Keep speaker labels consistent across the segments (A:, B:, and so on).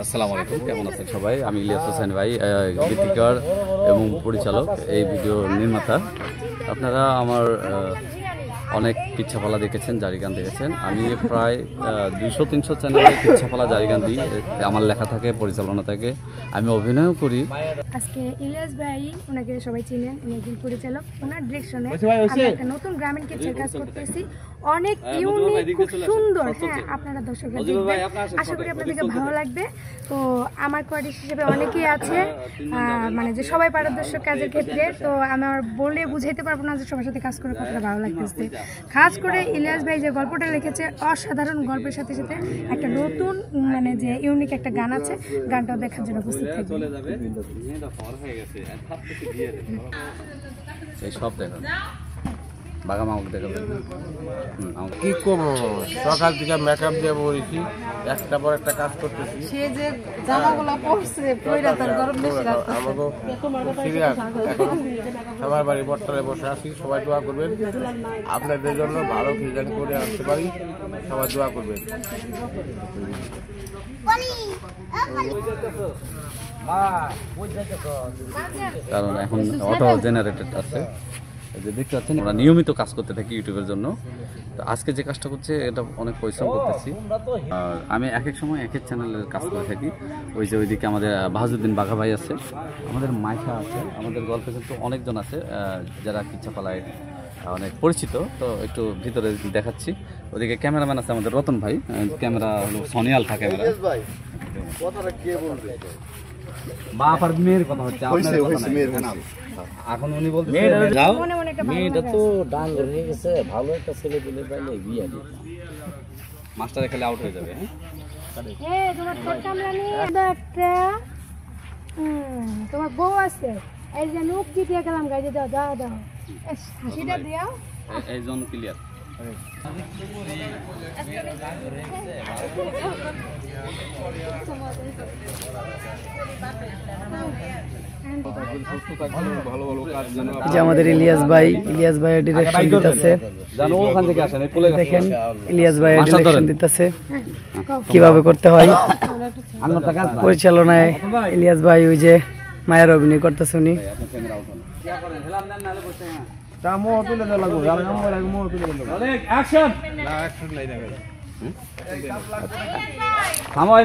A: আসসালামু আলাইকুম, কেমন আছেন সবাই? আমি ইলিয়াস হোসেন ভাই, গীতিকার এবং পরিচালক, এই ভিডিও নির্মাতা। আপনারা আমার অনেক পিচ্ছাপালা দেখেছেন, জারি গান দেখেছেন। আমি প্রায় 200-300 চ্যানেলে পিচ্ছাপালা জারি গান দিই। আমার লেখা থাকে, পরিচালনা থাকে, আমি অভিনয়ও করি।
B: আজকে ইলিয়াস ভাই, ওনাকে সবাই চিনেন, উনি একজন পরিচালক। ওনার ডিরেকশনে আমি একটা নতুন গ্রামীণ কিচের কাজ করতেছি, অনেক ইউনিক, খুব সুন্দর। হ্যাঁ, আপনারা দর্শকরা দেখবেন, আশা করি আপনাদেরকে ভালো লাগবে। তো আমার কোয়ার্টিস্ট হিসেবে অনেকেই আছে, মানে যে সবাই পারদর্শী কাজের ক্ষেত্রে। তো আমার বলে বুঝাইতে পারবো না যে সবার সাথে কাজ করে কতটা ভালো লাগতেছে। খাস করে ইলিয়াস ভাই যে গল্পটা লিখেছে, অসাধারণ গল্পের সাথে সাথে একটা নতুন, মানে যে ইউনিক একটা গান আছে, গানটাও দেখার জন্য উপস্থিত থাকবেন।
A: এই সব দেখান, বাঘা মামাকে দেখাবেন।
C: কি করবো, সকাল থেকে মেকআপ দিয়ে বলেছি, একটা পর একটা কাজ করতেছি।
D: সে যে জামাগুলো পরছে পয়রা তার গরম বেশি লাগছে।
C: আমাকে সিরিয়াস, এখন আমার বাড়ি বটতলায় বসে আছি। সবাই দোয়া করবেন আপনাদের জন্য, ভালো ফিজান করে আসতে পারি। সবাই দোয়া করবেন।
A: কারণ এখন অটো জেনারেটেড আছে, যে দেখতে পাচ্ছেন। আমরা নিয়মিত কাজ করতে থাকি ইউটিউবের জন্য। তো আজকে যে কাজটা করছে, এটা অনেক পরিশ্রম করতেছি। আর আমি এক এক সময় এক এক চ্যানেলের কাজ করে থাকি। ওই যে ওইদিকে আমাদের বাহাজুদ্দিন বাঘা ভাই আছে, আমাদের মাইশা আছে, আমাদের গল্পে কিন্তু অনেকজন আছে যারা পিচ্ছাপালায় অনেক পরিচিত। তো একটু ভিতরে দেখাচ্ছি। ওদিকে ক্যামেরাম্যান আছে আমাদের রতন ভাই, ক্যামেরা হলো সনি আলফা ক্যামেরা। বাপ আর মেয়ের কথা হচ্ছে, এখন উনি বলতে
E: মেয়েটা তো ডান হয়ে গেছে, ভালো একটা ছেলে পেলে পাইলে বিয়ে দিত।
A: মাস্টারে খালি আউট হয়ে যাবে।
B: তোমার বউ আছে, এই যে নুক দিয়ে গেলাম, গাইতে দাও, দাও দাও, হাসিটা দিও।
A: এই জন ক্লিয়ার।
D: যে আমাদের ইলিয়াস ভাই ডিরেকশন দিতেছে, দেখেন ইলিয়াস ভাই ডিরেকশন দিতেছে কিভাবে করতে হয়। পরিচালনায় ইলিয়াস ভাই ওই যে মায়ের অভিনয় করতেছে উনি।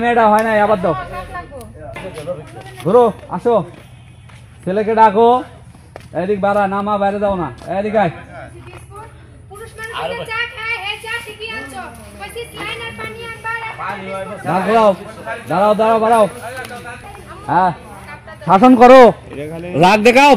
A: মেয়েটা হয় না, আবার দাও, ধরো, আসো, ছেলেকে ডাকো, এদিক বাড়া, নামা বাইরে দাও না, এদিক আয়। দাঁড়াও দাঁড়াও বাড়াও, হ্যাঁ, শাসন করো, রাগ দেখাও।